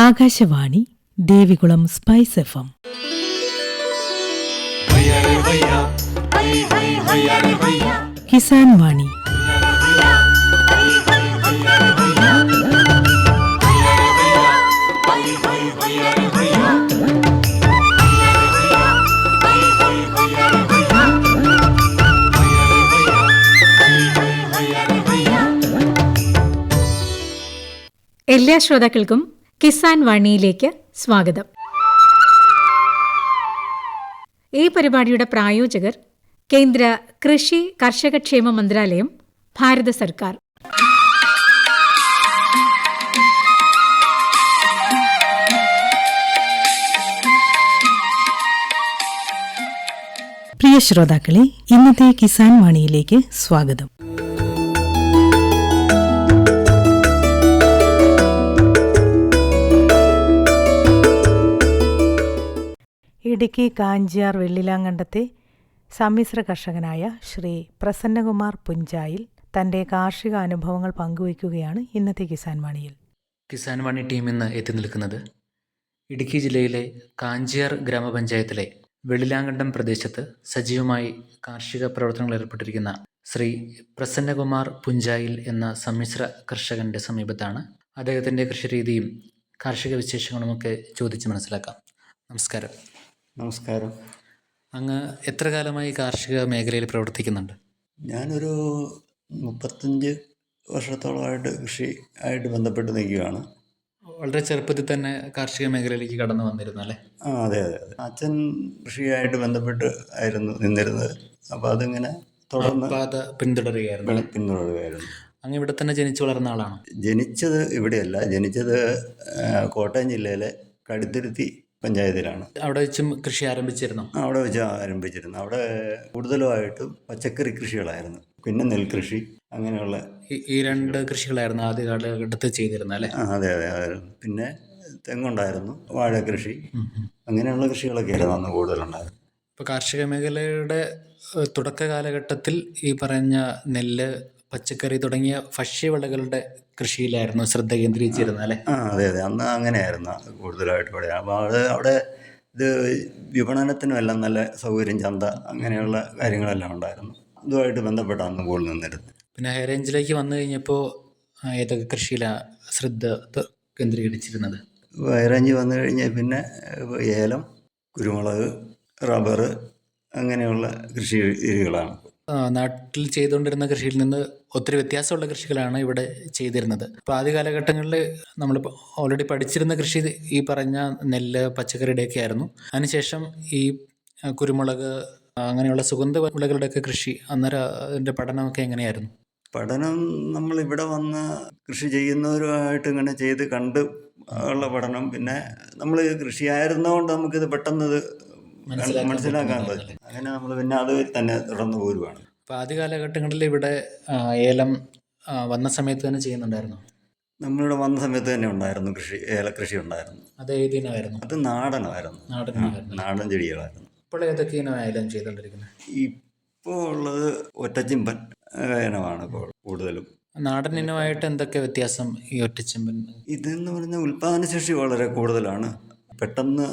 Akashvani Devikulam spice FM. Kisan വാണി. എല്ലാ ശ്രോതാക്കൾക്കും കിസാൻ വാണിയിലേക്ക് സ്വാഗതം. ഈ പരിപാടിയുടെ പ്രായോജകർ കേന്ദ്ര കൃഷി കർഷകക്ഷേമ മന്ത്രാലയം, ഭാരത സർക്കാർ. പ്രിയ ശ്രോതാക്കളെ, ഇന്നത്തെ കിസാൻ വാണിയിലേക്ക് സ്വാഗതം. ഇടുക്കി കാഞ്ചിയാർ വെള്ളിലാങ്കണ്ടത്തെ സമ്മിശ്ര കർഷകനായ ശ്രീ പ്രസന്നകുമാർ പുഞ്ചായിൽ തൻ്റെ കാർഷിക അനുഭവങ്ങൾ പങ്കുവയ്ക്കുകയാണ് ഇന്നത്തെ കിസാൻ വാണിയിൽ. കിസാൻ വാണി ടീം ഇന്ന് എത്തി നിൽക്കുന്നത് ഇടുക്കി ജില്ലയിലെ കാഞ്ചിയാർ ഗ്രാമപഞ്ചായത്തിലെ വെള്ളിലാങ്കണ്ടം പ്രദേശത്ത് സജീവമായി കാർഷിക പ്രവർത്തനങ്ങൾ ഏർപ്പെട്ടിരിക്കുന്ന ശ്രീ പ്രസന്നകുമാർ പുഞ്ചായിൽ എന്ന സമ്മിശ്ര കർഷകൻ്റെ സമീപത്താണ്. അദ്ദേഹത്തിൻ്റെ കൃഷിരീതിയും കാർഷിക വിശേഷങ്ങളുമൊക്കെ ചോദിച്ച് മനസ്സിലാക്കാം. നമസ്കാരം. നമസ്കാരം. അങ്ങ് എത്ര കാലമായി കാർഷിക മേഖലയിൽ പ്രവർത്തിക്കുന്നുണ്ട്? ഞാനൊരു 35 വർഷത്തോളമായിട്ട് കൃഷി ആയിട്ട് ബന്ധപ്പെട്ട് നിൽക്കുകയാണ്. വളരെ ചെറുപ്പത്തിൽ തന്നെ കാർഷിക മേഖലയിലേക്ക് കടന്നു വന്നിരുന്നു അല്ലേ? അതെ. അച്ഛൻ കൃഷിയായിട്ട് ബന്ധപ്പെട്ട് ആയിരുന്നു നിന്നിരുന്നത്. അപ്പോൾ അതിങ്ങനെ തുടർന്ന് പിന്തുടരുകയായിരുന്നു. അങ്ങ് ഇവിടെ തന്നെ ജനിച്ചു വളർന്ന ആളാണ്? ജനിച്ചത് ഇവിടെയല്ല, ജനിച്ചത് കോട്ടയം ജില്ലയിലെ കടുത്തുരുത്തി പഞ്ചായത്തിലാണ്. അവിടെ വെച്ചും കൃഷി ആരംഭിച്ചിരുന്നു? അവിടെ വെച്ച് ആരംഭിച്ചിരുന്നു. അവിടെ കൂടുതലുമായിട്ടും പച്ചക്കറി കൃഷികളായിരുന്നു, പിന്നെ നെൽകൃഷി, അങ്ങനെയുള്ള ഈ രണ്ട് കൃഷികളായിരുന്നു ആദ്യ കാലഘട്ടത്തിൽ ചെയ്തിരുന്നത് അല്ലേ? അതെ. പിന്നെ തെങ്ങുണ്ടായിരുന്നു, വാഴ കൃഷി, അങ്ങനെയുള്ള കൃഷികളൊക്കെ ആയിരുന്നു അന്ന് കൂടുതലുണ്ടായിരുന്നു. ഇപ്പോൾ കാർഷിക മേഖലയുടെ തുടക്ക കാലഘട്ടത്തിൽ ഈ പറഞ്ഞ നെല്ല്, പച്ചക്കറി തുടങ്ങിയ ഭക്ഷ്യവിളകളുടെ കൃഷിയിലായിരുന്നു ശ്രദ്ധ കേന്ദ്രീകരിച്ചിരുന്നത് അല്ലേ? അതെ. അന്ന് അങ്ങനെയായിരുന്നു കൂടുതലായിട്ട് ഇവിടെ. അപ്പോൾ അവിടെ ഇത് വിപണനത്തിനും എല്ലാം നല്ല സൗകര്യം, ചന്ത, അങ്ങനെയുള്ള കാര്യങ്ങളെല്ലാം ഉണ്ടായിരുന്നു. ഇതുമായിട്ട് ബന്ധപ്പെട്ടാണ് കൂടുതൽ നിന്നിരുന്നത്. പിന്നെ ഹൈ റേഞ്ചിലേക്ക് വന്നു കഴിഞ്ഞപ്പോൾ ഏതൊക്കെ കൃഷിയിലാണ് ശ്രദ്ധ കേന്ദ്രീകരിച്ചിരുന്നത്? ഹൈ റേഞ്ച് വന്നു കഴിഞ്ഞാൽ പിന്നെ ഏലം, കുരുമുളക്, റബ്ബർ, അങ്ങനെയുള്ള കൃഷി രീതികളാണ്. നാട്ടിൽ ചെയ്തുകൊണ്ടിരുന്ന കൃഷിയിൽ നിന്ന് ഒത്തിരി വ്യത്യാസമുള്ള കൃഷികളാണ് ഇവിടെ ചെയ്തിരുന്നത്. അപ്പോൾ ആദ്യ കാലഘട്ടങ്ങളിൽ നമ്മളിപ്പോൾ ഓൾറെഡി പഠിച്ചിരുന്ന കൃഷി ഈ പറഞ്ഞ നെല്ല്, പച്ചക്കറിയുടെയൊക്കെ ആയിരുന്നു. അതിനുശേഷം ഈ കുരുമുളക്, അങ്ങനെയുള്ള സുഗന്ധ വിളകളുടെയൊക്കെ കൃഷി, അന്നേരം അതിൻ്റെ പഠനമൊക്കെ എങ്ങനെയായിരുന്നു? പഠനം നമ്മളിവിടെ വന്ന് കൃഷി ചെയ്യുന്നവരുമായിട്ട് ഇങ്ങനെ ചെയ്ത് കണ്ട് ഉള്ള പഠനം. പിന്നെ നമ്മൾ കൃഷിയായിരുന്നതുകൊണ്ട് നമുക്കിത് പെട്ടെന്ന് മനസ്സിലാക്കാൻ പറ്റും. അങ്ങനെ നമ്മൾ പിന്നെ അത് തന്നെ തുടർന്ന് പോരുവാണ്. അപ്പോൾ ആദ്യ കാലഘട്ടങ്ങളിൽ ഇവിടെ ഏലം വന്ന സമയത്ത് തന്നെ ചെയ്യുന്നുണ്ടായിരുന്നു? നമ്മളിവിടെ വന്ന സമയത്ത് തന്നെ ഉണ്ടായിരുന്നു കൃഷി, ഏലകൃഷി ഉണ്ടായിരുന്നു. അത് ഏത് ഇനമായിരുന്നു? അത് നാടനായിരുന്നു, നാടൻ ചെടികളായിരുന്നു. ഇപ്പോൾ ഏതൊക്കെ ഇനം ഏലം ചെയ്തുകൊണ്ടിരിക്കുന്നത്? ഇപ്പോൾ ഉള്ളത് ഒറ്റച്ചിമ്പൻ ഇനമാണ് ഇപ്പോൾ കൂടുതലും. നാടൻ ഇനമായിട്ട് എന്തൊക്കെ വ്യത്യാസം ഈ ഒറ്റച്ചിമ്പൻ? ഇതെന്ന് പറഞ്ഞാൽ ഉൽപ്പാദനശേഷി വളരെ കൂടുതലാണ്, പെട്ടെന്ന്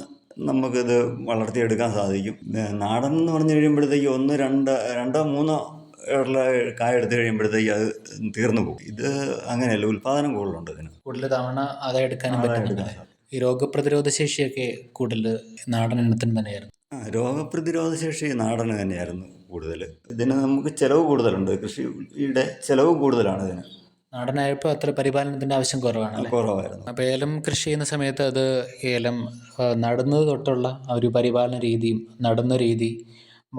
നമുക്കിത് വളർത്തിയെടുക്കാൻ സാധിക്കും. നാടൻ എന്ന് പറഞ്ഞു കഴിയുമ്പോഴത്തേക്ക് 1, 2, 3 കായ എടുത്തു കഴിയുമ്പോഴത്തേക്ക് അത് തീർന്നു പോകും. ഇത് അങ്ങനെയല്ല, ഉൽപ്പാദനം കൂടുതലുണ്ട് ഇതിന്. കൂടുതൽ തവണ ആദായം എടുക്കാനും പറ്റുന്നുണ്ട്. ഈ രോഗപ്രതിരോധ ശേഷിയൊക്കെ കൂടുതൽ നാടൻ ഇനത്തിന് തന്നെയായിരുന്നു? രോഗപ്രതിരോധ ശേഷി നാടന് തന്നെയായിരുന്നു കൂടുതൽ. ഇതിന് നമുക്ക് ചിലവ് കൂടുതലുണ്ട്, കൃഷിയുടെ ചിലവ് കൂടുതലാണ് ഇതിന്. നാടനായപ്പോൾ അത്ര പരിപാലനത്തിൻ്റെ ആവശ്യം കുറവായിരുന്നു. അപ്പോൾ ഏലം കൃഷി ചെയ്യുന്ന സമയത്ത് അത് ഏലം നടുന്നത് തൊട്ടുള്ള ഒരു പരിപാലന രീതിയും, നടുന്ന രീതി,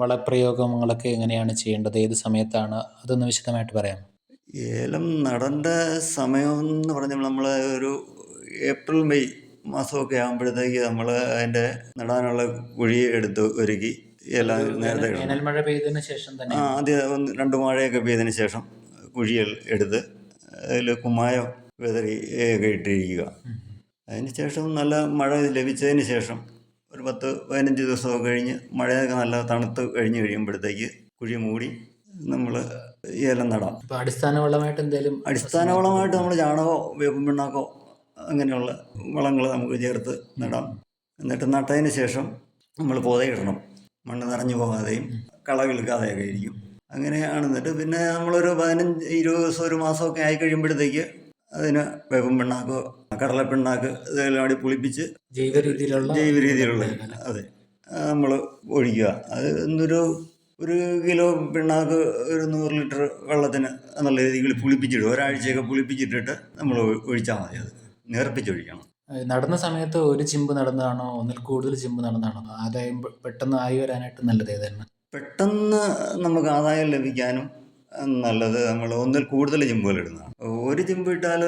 വളപ്രയോഗങ്ങളൊക്കെ എങ്ങനെയാണ് ചെയ്യേണ്ടത്, ഏത് സമയത്താണ്, അതൊന്ന് വിശദമായിട്ട് പറയാം. ഏലം നടേണ്ട സമയം എന്ന് പറഞ്ഞാൽ നമ്മൾ ഒരു ഏപ്രിൽ മെയ് മാസമൊക്കെ ആകുമ്പോഴത്തേക്ക് നമ്മൾ അതിൻ്റെ നടാനുള്ള കുഴി എടുത്ത് ഒരുക്കി എല്ലാം നേരത്തെ മഴ പെയ്തതിന് ശേഷം തന്നെ ആദ്യം 2 മഴയൊക്കെ പെയ്തതിന് ശേഷം കുഴികൾ എടുത്ത് അതിൽ കുമ്മായം വിതറി ഇട്ടിരിക്കുക. അതിന് ശേഷം നല്ല മഴ ലഭിച്ചതിന് ശേഷം ഒരു 10-15 ദിവസമൊക്കെ കഴിഞ്ഞ് മഴയൊക്കെ നല്ല തണുത്ത് കഴിയുമ്പോഴത്തേക്ക് കുഴി മൂടി നമ്മൾ ഏലം നടാം. അടിസ്ഥാന വളമായിട്ട് എന്തെങ്കിലും? അടിസ്ഥാന വളമായിട്ട് നമ്മൾ ചാണകമോ വേപ്പും പിണ്ണാക്കോ അങ്ങനെയുള്ള വളങ്ങൾ നമുക്ക് ചേർത്ത് നടാം. എന്നിട്ട് നട്ടതിന് ശേഷം നമ്മൾ പൊതയിടണം, മണ്ണ് നിറഞ്ഞു പോകാതെയും കള കിളുക്കാതെയൊക്കെ ഇരിക്കും. അങ്ങനെയാണ്. എന്നിട്ട് പിന്നെ നമ്മളൊരു 15-20 ദിവസം, ഒരു മാസമൊക്കെ ആയി കഴിയുമ്പോഴത്തേക്ക് അതിന് വേപ്പൻ പിണ്ണാക്കോ കടലപ്പിണ്ണാക്ക് ഇതെല്ലാം കൂടി പുളിപ്പിച്ച് ജൈവ രീതിയിലുള്ള അതെ നമ്മൾ ഒഴിക്കുക. അത് ഒരു കിലോ പിണ്ണാക്ക് ഒരു 100 ലിറ്റർ വെള്ളത്തിന് നല്ല രീതിയിൽ പുളിപ്പിച്ചിടും. ഒരാഴ്ചയൊക്കെ പുളിപ്പിച്ചിട്ടിട്ട് നമ്മൾ ഒഴിച്ചാൽ മതി. അത് നേർപ്പിച്ചൊഴിക്കണം. നടുന്ന സമയത്ത് ഒരു ചിമ്പ് നടന്നതാണോ, ഒന്നിൽ കൂടുതൽ ചിമ്പ് നടന്നതാണോ ആദായം പെട്ടെന്ന് ആയി വരാനായിട്ട് നല്ലത് ഏതായിരുന്നു? പെട്ടെന്ന് നമുക്ക് ആദായം ലഭിക്കാനും നല്ലത് നമ്മൾ ഒന്നിൽ കൂടുതൽ ചിമ്പുകൾ ഇടുന്നതാണ്. ഒരു ചിമ്പ് ഇട്ടാൽ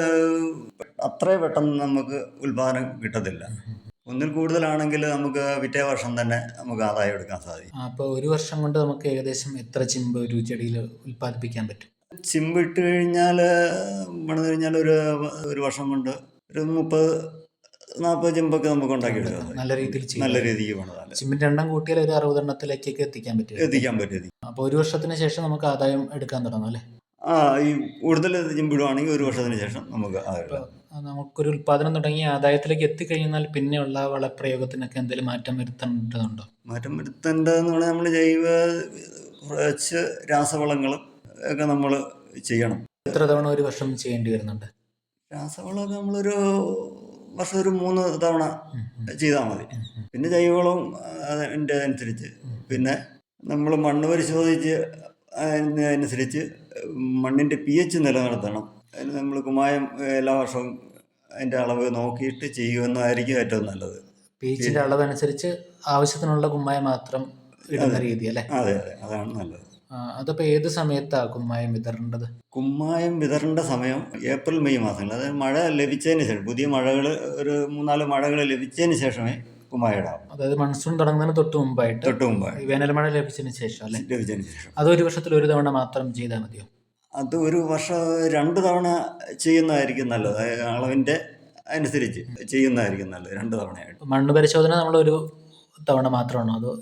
അത്ര പെട്ടെന്ന് നമുക്ക് ഉൽപാദനം കിട്ടത്തില്ല. ഒന്നിൽ കൂടുതലാണെങ്കിൽ നമുക്ക് പിറ്റേ വർഷം തന്നെ നമുക്ക് ആദായം എടുക്കാൻ സാധിക്കും. അപ്പോൾ ഒരു വർഷം കൊണ്ട് നമുക്ക് ഏകദേശം എത്ര ചിമ്പ് ഒരു ചെടിയിൽ ഉൽപ്പാദിപ്പിക്കാൻ പറ്റും? ചിമ്പ് ഇട്ട് കഴിഞ്ഞാൽ പണിത് കഴിഞ്ഞാൽ ഒരു വർഷം കൊണ്ട് ഒരു 30-40 ചിമ്പൊക്കെ നമുക്ക് ഉണ്ടാക്കിയെടുക്കാം. നല്ല രീതിക്ക് പണിതാൽ ചിമ്മിൻ്റെ എണ്ണം കൂട്ടിയാൽ ഒരു 60 എണ്ണത്തിലേക്കൊക്കെ എത്തിക്കാൻ പറ്റും. അപ്പോൾ ഒരു വർഷത്തിന് ശേഷം നമുക്ക് ആദായം എടുക്കാൻ തുടങ്ങും അല്ലേ? ഈ കൂടുതൽ ചിമ്പിടുവാണെങ്കിൽ ഒരു വർഷത്തിന് ശേഷം നമുക്ക് നമുക്കൊരു ഉൽപ്പാദനം തുടങ്ങി ആദായത്തിലേക്ക് എത്തിക്കഴിഞ്ഞാൽ പിന്നെയുള്ള വളപ്രയോഗത്തിനൊക്കെ എന്തെങ്കിലും മാറ്റം വരുത്തേണ്ടതുണ്ടോ? മാറ്റം വരുത്തേണ്ടതെന്ന് പറഞ്ഞാൽ നമ്മൾ കുറച്ച് രാസവളങ്ങളും ഒക്കെ നമ്മൾ ചെയ്യണം. എത്ര തവണ ഒരു വർഷം ചെയ്യേണ്ടി വരുന്നുണ്ട്? രാസവളമൊക്കെ നമ്മളൊരു വർഷം ഒരു 3 തവണ ചെയ്താൽ മതി. പിന്നെ ജൈവവളവും അതിൻ്റെ അനുസരിച്ച്, പിന്നെ നമ്മൾ മണ്ണ് പരിശോധിച്ച് അതിനനുസരിച്ച് മണ്ണിൻ്റെ pH നിലനിർത്തണം. അതിന് നമ്മൾ കുമ്മായം എല്ലാ വർഷവും അതിൻ്റെ അളവ് നോക്കിയിട്ട് ചെയ്യുമെന്നായിരിക്കും ഏറ്റവും നല്ലത്. pH-ന്റെ അളവനുസരിച്ച് ആവശ്യത്തിനുള്ള കുമ്മായം മാത്രം ഇടുന്ന രീതി അല്ലേ? അതെ, അതാണ് നല്ലത്. അതപ്പോൾ ഏത് സമയത്താണ് കുമ്മായം വിതറേണ്ടത്? കുമ്മായം വിതറേണ്ട സമയം ഏപ്രിൽ മെയ് മാസങ്ങളിൽ, അതായത് മഴ ലഭിച്ചതിന് ശേഷം, പുതിയ മഴകൾ ഒരു 3-4 മഴകൾ ലഭിച്ചതിന് ശേഷമേ കുമ്മായം ഇടാം. അതായത് മൺസൂൺ തുടങ്ങുന്നതിന് തൊട്ട് മുമ്പായിട്ട് വേനൽ മഴ ലഭിച്ചതിന് ശേഷം അല്ലേ? ലഭിച്ചതിന് ശേഷം. അതൊരു വർഷത്തിൽ ഒരു തവണ മാത്രം ചെയ്താൽ മതിയോ? അത് ഒരു വർഷം 2 തവണ ചെയ്യുന്നതായിരിക്കും നല്ലത്. അളവിൻ്റെ അനുസരിച്ച് ചെയ്യുന്നതായിരിക്കും നല്ലത്. 2 തവണയായിട്ട്. മണ്ണ് പരിശോധന നമ്മൾ ഒരു തവണ മാത്രമാണോ അതോ?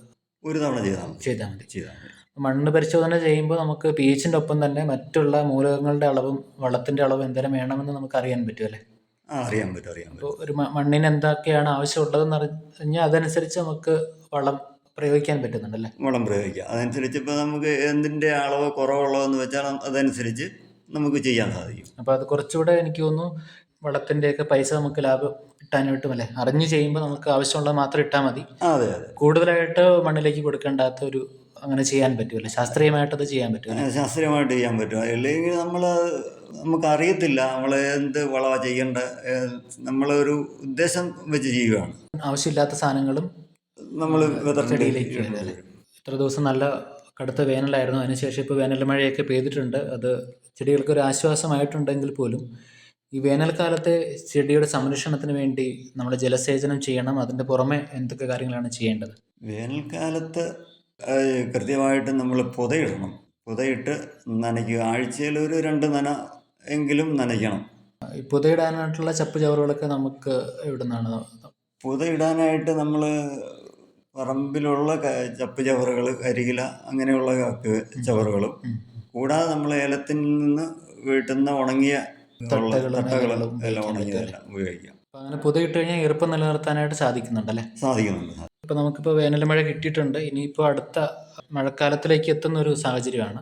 ഒരു തവണ ചെയ്താൽ മതി. മണ്ണ് പരിശോധന ചെയ്യുമ്പോൾ നമുക്ക് pH-ന്റെ ഒപ്പം തന്നെ മറ്റുള്ള മൂലകങ്ങളുടെ അളവും വളത്തിൻ്റെ അളവും എന്തേലും വേണമെന്ന് നമുക്ക് അറിയാൻ പറ്റും അല്ലേ? അറിയാൻ പറ്റും. അപ്പോൾ ഒരു മണ്ണിന് എന്തൊക്കെയാണ് ആവശ്യമുള്ളതെന്ന് അറിഞ്ഞാൽ അതനുസരിച്ച് നമുക്ക് വളം പ്രയോഗിക്കാൻ പറ്റുന്നുണ്ടല്ലേ? വളം പ്രയോഗിക്കാം. അതനുസരിച്ച് ഇപ്പോൾ നമുക്ക് എന്തിൻ്റെ അളവ് കുറവുള്ളതെന്ന് വെച്ചാൽ അതനുസരിച്ച് നമുക്ക് ചെയ്യാൻ സാധിക്കും. അപ്പോൾ അത് കുറച്ചുകൂടെ എനിക്ക് തോന്നുന്നു വളത്തിൻ്റെയൊക്കെ പൈസ നമുക്ക് ലാഭം കിട്ടാനായിട്ടും അല്ലേ? അറിഞ്ഞ് ചെയ്യുമ്പോൾ നമുക്ക് ആവശ്യമുള്ളത് മാത്രം ഇട്ടാൽ മതി. അതെ. കൂടുതലായിട്ട് മണ്ണിലേക്ക് കൊടുക്കേണ്ടാത്ത ഒരു അങ്ങനെ ചെയ്യാൻ പറ്റുമല്ലോ? ശാസ്ത്രീയമായിട്ടത് ചെയ്യാൻ പറ്റും? ശാസ്ത്രീയമായിട്ട് ചെയ്യാൻ പറ്റും. അല്ലെങ്കിൽ നമുക്കറിയത്തില്ല നമ്മൾ എന്ത് വളമാണ് ചെയ്യേണ്ട. നമ്മളൊരു ഉദ്ദേശം വെച്ച് ചെയ്യുകയാണ്. ആവശ്യമില്ലാത്ത സാധനങ്ങളും നമ്മൾ ചെടിയിലേക്ക് ഇത്ര ദിവസം നല്ല കടുത്ത വേനലായിരുന്നു. അതിനുശേഷം ഇപ്പോൾ വേനൽ മഴയൊക്കെ പെയ്തിട്ടുണ്ട്. അത് ചെടികൾക്കൊരു ആശ്വാസമായിട്ടുണ്ടെങ്കിൽ പോലും ഈ വേനൽക്കാലത്തെ ചെടിയുടെ സംരക്ഷണത്തിന് വേണ്ടി നമ്മൾ ജലസേചനം ചെയ്യണം. അതിൻ്റെ പുറമെ എന്തൊക്കെ കാര്യങ്ങളാണ് ചെയ്യേണ്ടത്? വേനൽക്കാലത്ത് കൃത്യമായിട്ട് നമ്മൾ പുതയിടണം. പുതയിട്ട് നനയ്ക്കുക. ആഴ്ചയിൽ ഒരു 2 നന എങ്കിലും നനയ്ക്കണം. ഈ പുതയിടാനായിട്ടുള്ള ചപ്പ് ചവറുകളൊക്കെ നമുക്ക് എവിടെ നിന്നാണ്? പുതയിടാനായിട്ട് നമ്മൾ പറമ്പിലുള്ള ചപ്പ് ചവറുകൾ, കരികില അങ്ങനെയുള്ള ചവറുകളും കൂടാതെ നമ്മൾ ഏലത്തിൽ നിന്ന് വീട്ടുന്ന ഉണങ്ങിയ തട്ടകളും എല്ലാം ഉണങ്ങിയതെല്ലാം ഉപയോഗിക്കാം. അപ്പോൾ അങ്ങനെ പുതയിട്ട് കഴിഞ്ഞാൽ ഈർപ്പം നിലനിർത്താനായിട്ട് സാധിക്കുന്നുണ്ടല്ലേ? സാധിക്കുന്നുണ്ട്. ഇപ്പോൾ നമുക്കിപ്പോൾ വേനൽ മഴ കിട്ടിയിട്ടുണ്ട്. ഇനിയിപ്പോൾ അടുത്ത മഴക്കാലത്തിലേക്ക് എത്തുന്ന ഒരു സാഹചര്യമാണ്.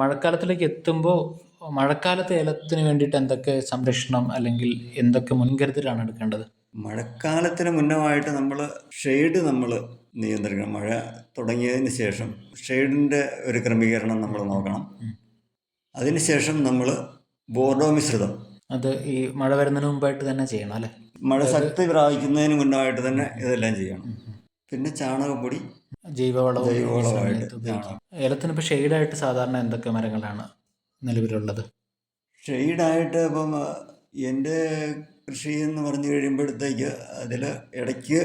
മഴക്കാലത്തിലേക്ക് എത്തുമ്പോൾ മഴക്കാലത്തെ ഏലത്തിന് വേണ്ടിയിട്ട് എന്തൊക്കെ സംരക്ഷണം അല്ലെങ്കിൽ എന്തൊക്കെ മുൻകരുതലാണ് എടുക്കേണ്ടത്? മഴക്കാലത്തിന് മുന്നമായിട്ട് നമ്മൾ ഷെയ്ഡ് നിയന്ത്രിക്കണം. മഴ തുടങ്ങിയതിന് ശേഷം ഷെയ്ഡിൻ്റെ ഒരു ക്രമീകരണം നമ്മൾ നോക്കണം. അതിനുശേഷം നമ്മൾ ബോർഡോ മിശ്രിതം, അത് ഈ മഴ വരുന്നതിന് മുമ്പായിട്ട് തന്നെ ചെയ്യണം അല്ലേ? മഴ ശക്തി പ്രാപിക്കുന്നതിന് മുന്നമായിട്ട് തന്നെ ഇതെല്ലാം ചെയ്യണം. പിന്നെ ചാണകപ്പൊടി, ജൈവവളമായിട്ട് ചാണകം. ഏലത്തിന് ഇപ്പോൾ ഷെയ്ഡായിട്ട് സാധാരണ എന്തൊക്കെ മരങ്ങളാണ് നിലവിലുള്ളത്? ഷെയ്ഡായിട്ട് ഇപ്പം എൻ്റെ കൃഷി എന്ന് പറഞ്ഞു കഴിയുമ്പോഴത്തേക്ക് അതിൽ ഇടയ്ക്ക്